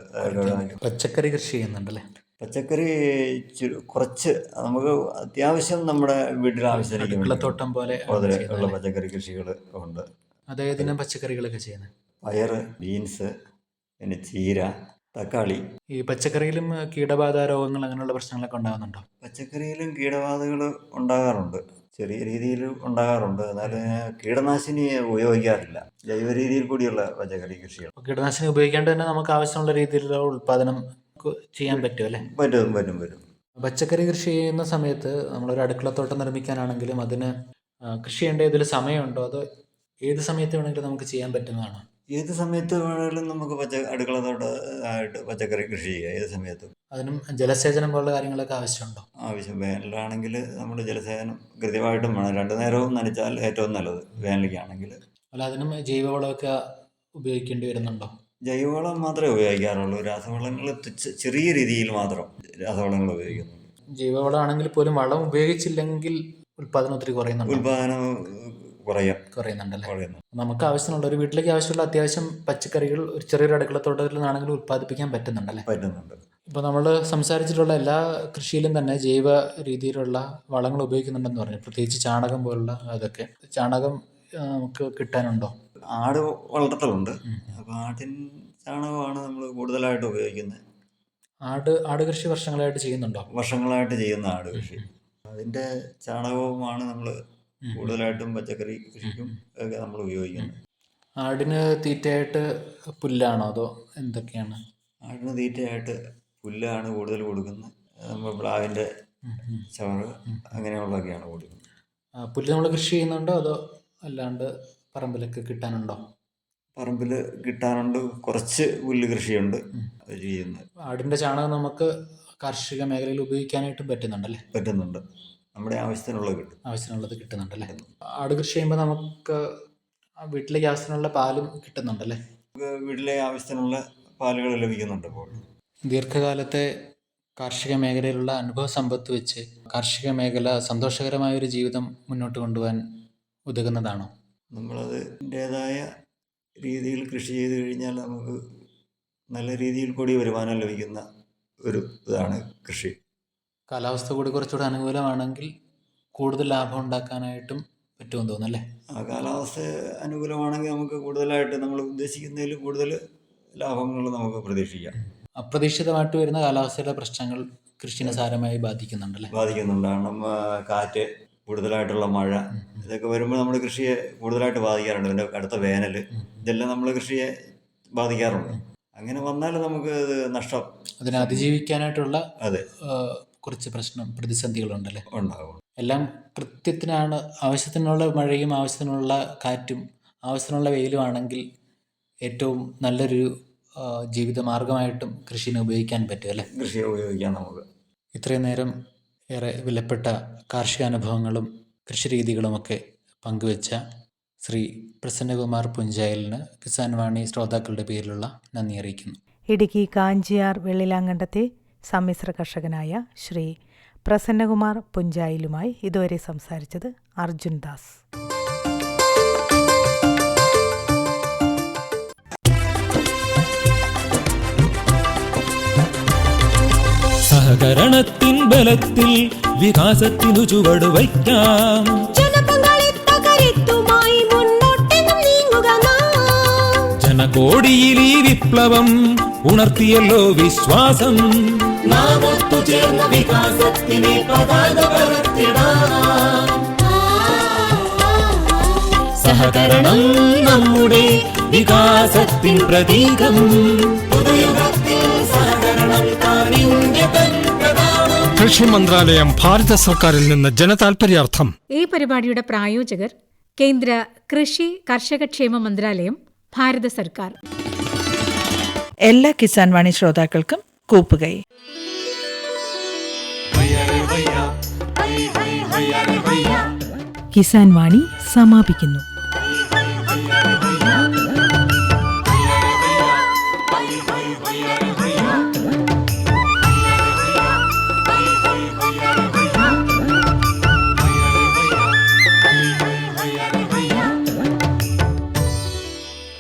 പച്ചക്കറി കൃഷി ചെയ്യുന്നുണ്ടല്ലേ? പച്ചക്കറി കുറച്ച് നമുക്ക് അത്യാവശ്യം നമ്മുടെ വീട്ടിൽ ആവശ്യത്തിലേക്ക് അടുക്കളത്തോട്ടം പോലെ ഉള്ള പച്ചക്കറി കൃഷികൾ ഉണ്ട്. അതേതിനും പച്ചക്കറികളൊക്കെ ചെയ്യുന്നത്? പയറ്, ബീൻസ്, പിന്നെ ചീര, തക്കാളി. ഈ പച്ചക്കറിയിലും കീടബാധ രോഗങ്ങൾ അങ്ങനെയുള്ള പ്രശ്നങ്ങളൊക്കെ ഉണ്ടാകുന്നുണ്ടോ? പച്ചക്കറിയിലും കീടബാധകൾ ഉണ്ടാകാറുണ്ട്, ചെറിയ രീതിയിൽ ഉണ്ടാകാറുണ്ട്. എന്നാൽ കീടനാശിനി ഉപയോഗിക്കാറില്ല. ജൈവ രീതിയിൽ കൂടിയുള്ള പച്ചക്കറി കൃഷികൾ. കീടനാശിനി ഉപയോഗിക്കാണ്ട് തന്നെ നമുക്ക് ആവശ്യമുള്ള രീതിയിലുള്ള ഉൽപ്പാദനം ചെയ്യാൻ പറ്റും അല്ലേ? പറ്റും. പച്ചക്കറി കൃഷി ചെയ്യുന്ന സമയത്ത് നമ്മളൊരു അടുക്കളത്തോട്ടം നിർമ്മിക്കാനാണെങ്കിലും അതിന് കൃഷി ചെയ്യേണ്ട ഇതിൽ സമയമുണ്ടോ, അതോ ഏത് സമയത്ത് വേണമെങ്കിലും നമുക്ക് ചെയ്യാൻ പറ്റുന്നതാണോ? ഏത് സമയത്ത് വേണമെങ്കിലും നമുക്ക് അടുക്കളത്തോട്ടമായിട്ട് പച്ചക്കറി കൃഷി ചെയ്യാം, ഏത് സമയത്തും. അതിനും ജലസേചനം പോലുള്ള കാര്യങ്ങളൊക്കെ ആവശ്യമുണ്ടോ? ആവശ്യം. വേനലാണെങ്കിൽ നമ്മൾ ജലസേചനം കൃത്യമായിട്ടും വേണം. 2 നേരവും നനച്ചാൽ ഏറ്റവും നല്ലത് വേനലിക്കാണെങ്കിൽ. അല്ല, അതിനും ജൈവവളമൊക്കെ ഉപയോഗിക്കേണ്ടി വരുന്നുണ്ടോ? ജൈവവളം മാത്രമേ ഉപയോഗിക്കാറുള്ളൂ. രാസവളങ്ങൾ ചെറിയ രീതിയിൽ മാത്രം രാസവളങ്ങൾ ഉപയോഗിക്കുന്നു. ജൈവവളം ആണെങ്കിൽ പോലും വളം ഉപയോഗിച്ചില്ലെങ്കിൽ ഉൽപ്പാദനം ഒത്തിരി കുറയുന്നുണ്ട്. ഉൽപ്പാദനം കുറയുന്നുണ്ടല്ലേ? നമുക്ക് ആവശ്യമുള്ള ഒരു വീട്ടിലേക്ക് ആവശ്യമുള്ള അത്യാവശ്യം പച്ചക്കറികൾ ഒരു ചെറിയൊരു അടുക്കളത്തോട്ടത്തിൽ നിന്നാണെങ്കിലും ഉൽപ്പാദിപ്പിക്കാൻ പറ്റുന്നുണ്ടല്ലേ? പറ്റുന്നുണ്ട്. ഇപ്പോൾ നമ്മൾ സംസാരിച്ചിട്ടുള്ള എല്ലാ കൃഷിയിലും തന്നെ ജൈവ രീതിയിലുള്ള വളങ്ങൾ ഉപയോഗിക്കുന്നുണ്ടെന്ന് പറഞ്ഞു. പ്രത്യേകിച്ച് ചാണകം പോലുള്ള അതൊക്കെ. ചാണകം നമുക്ക് കിട്ടാനുണ്ടോ? ആട് വളർത്തലുണ്ട്. അപ്പോൾ ആട്ടിൻ ചാണകമാണ് നമ്മൾ കൂടുതലായിട്ട് ഉപയോഗിക്കുന്നത്. ആട് കൃഷി വർഷങ്ങളായിട്ട് ചെയ്യുന്നുണ്ടോ? വർഷങ്ങളായിട്ട് ചെയ്യുന്ന ആട് കൃഷി. അതിൻ്റെ ചാണകവുമാണ് നമ്മൾ കൂടുതലായിട്ടും പച്ചക്കറി കൃഷിക്കും ഒക്കെ നമ്മൾ ഉപയോഗിക്കുന്നത്. ആടിന് തീറ്റയായിട്ട് പുല്ലാണോ അതോ എന്തൊക്കെയാണ്? ആടിന് തീറ്റയായിട്ട് പുല്ലാണ് കൂടുതൽ കൊടുക്കുന്നത്. നമ്മൾ പ്ലാവിൻ്റെ ചവറ് അങ്ങനെയുള്ളതൊക്കെയാണ് കൊടുക്കുന്നത്. പുല്ല് നമ്മൾ കൃഷി ചെയ്യുന്നുണ്ടോ അതോ അല്ലാണ്ട് പറമ്പിലൊക്കെ കിട്ടാനുണ്ടോ? പറമ്പിൽ കിട്ടാനുണ്ട്, കുറച്ച് പുല്ല് കൃഷിയുണ്ട് അത് ചെയ്യുന്നത്. ആടിൻ്റെ ചാണകം നമുക്ക് കാർഷിക മേഖലയിൽ ഉപയോഗിക്കാനായിട്ടും പറ്റുന്നുണ്ടല്ലേ? പറ്റുന്നുണ്ട്. നമ്മുടെ ആവശ്യത്തിനുള്ളത് കിട്ടുന്നുണ്ടല്ലേ? ആട് കൃഷി ചെയ്യുമ്പോൾ നമുക്ക് വീട്ടിലേക്ക് ആവശ്യത്തിനുള്ള പാലും കിട്ടുന്നുണ്ടല്ലേ? വീട്ടിലെ ആവശ്യത്തിനുള്ള പാലുകൾ ലഭിക്കുന്നുണ്ട്. ഇപ്പോൾ ദീർഘകാലത്തെ കാർഷിക മേഖലയിലുള്ള അനുഭവ സമ്പത്ത് വെച്ച് കാർഷിക മേഖല സന്തോഷകരമായ ഒരു ജീവിതം മുന്നോട്ട് കൊണ്ടുപോകാൻ ഉതകുന്നതാണോ? നമ്മളതിൻ്റേതായ രീതിയിൽ കൃഷി ചെയ്ത് കഴിഞ്ഞാൽ നമുക്ക് നല്ല രീതിയിൽ കൂടി വരുമാനം ലഭിക്കുന്ന ഒരു ഇതാണ് കൃഷി. കാലാവസ്ഥ കൂടി കുറച്ചുകൂടെ അനുകൂലമാണെങ്കിൽ കൂടുതൽ ലാഭം ഉണ്ടാക്കാനായിട്ടും പറ്റുമെന്ന് തോന്നുന്നല്ലേ? കാലാവസ്ഥ അനുകൂലമാണെങ്കിൽ നമുക്ക് കൂടുതലായിട്ട് നമ്മൾ ഉദ്ദേശിക്കുന്നതിൽ കൂടുതൽ ലാഭങ്ങൾ നമുക്ക് പ്രതീക്ഷിക്കാം. അപ്രതീക്ഷിതമായിട്ട് വരുന്ന കാലാവസ്ഥയുടെ പ്രശ്നങ്ങൾ കൃഷിനെ സാരമായി ബാധിക്കുന്നുണ്ടല്ലേ? ബാധിക്കുന്നുണ്ട്. കാരണം കാറ്റ്, കൂടുതലായിട്ടുള്ള മഴ, ഇതൊക്കെ വരുമ്പോൾ നമ്മുടെ കൃഷിയെ കൂടുതലായിട്ട് ബാധിക്കാറുണ്ട്. പിന്നെ അടുത്ത വേനൽ, ഇതെല്ലാം നമ്മൾ കൃഷിയെ ബാധിക്കാറുണ്ട്. അങ്ങനെ വന്നാൽ നമുക്ക് അത് നഷ്ടം. അതിനെ അതിജീവിക്കാനായിട്ടുള്ള കുറച്ച് പ്രതിസന്ധികളുണ്ടല്ലേ? ഉണ്ടാകും. എല്ലാം കൃത്യത്തിനാണ്. ആവശ്യത്തിനുള്ള മഴയും ആവശ്യത്തിനുള്ള കാറ്റും ആവശ്യത്തിനുള്ള വെയിലുമാണെങ്കിൽ ഏറ്റവും നല്ലൊരു ജീവിത മാർഗമായിട്ടും കൃഷിനെ ഉപയോഗിക്കാൻ പറ്റും അല്ലേ? കൃഷിയെ ഉപയോഗിക്കാം നമുക്ക്. ഇത്രയും നേരം ഏറെ വിലപ്പെട്ട കാർഷിക അനുഭവങ്ങളും കൃഷിരീതികളുമൊക്കെ പങ്കുവെച്ച ശ്രീ പ്രസന്നകുമാർ പുഞ്ചായലിന് കിസാൻ വാണി ശ്രോതാക്കളുടെ പേരിലുള്ള നന്ദി അറിയിക്കുന്നു. ഇടുക്കി കാഞ്ചിയാർ വെള്ളിലാങ്കണ്ടത്തെ സമ്മിശ്ര കർഷകനായ ശ്രീ പ്രസന്നകുമാർ പുഞ്ചായിലുമായി ഇതുവരെ സംസാരിച്ചത് അർജുൻ ദാസ്. സഹകരണത്തിൻ ബലത്തിൽ വികാസത്തിനു ചുവട് വയ്ക്കാം. ജനകോടിയിൽ ഈ വിപ്ലവം ഉണർത്തിയല്ലോ വിശ്വാസം. നാം ഒത്തുചേർന്ന വികാസത്തിനെ പതാക പറത്തിടാം. സഹകരണം നമ്മുടെ വികാസത്തിൻ പ്രതീകം. കൃഷി മന്ത്രാലയം, ഭാരത സർക്കാരിൽ നിന്ന് ജനതാൽപര്യാർത്ഥം. ഈ പരിപാടിയുടെ പ്രായോജകർ കേന്ദ്ര കൃഷി കർഷകക്ഷേമ മന്ത്രാലയം, ഭാരത സർക്കാർ. എല്ലാ കിസാൻ വാണി ശ്രോതാക്കൾക്കും കൂപ്പുകൈ. കിസാൻ വാണി സമാപിക്കുന്നു.